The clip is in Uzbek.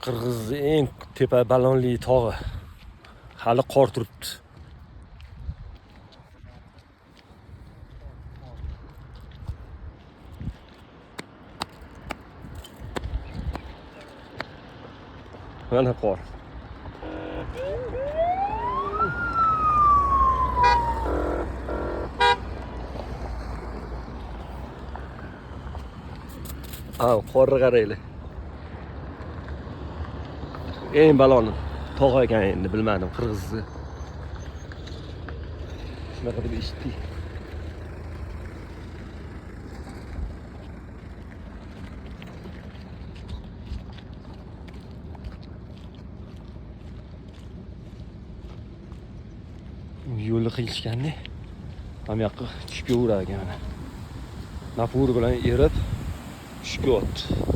Qirg'izning eng tepa balonli tog'i. Hali qor turibdi. Mana qor. Qorni qaraylar. Eng balon tog' ekan endi bilmadim Qirg'izni. Shunaqa deb eshitdik. Yo'lni qilishganda ham yoqqa tushga urar ekan. Napur bilan erib tushga o'tdi.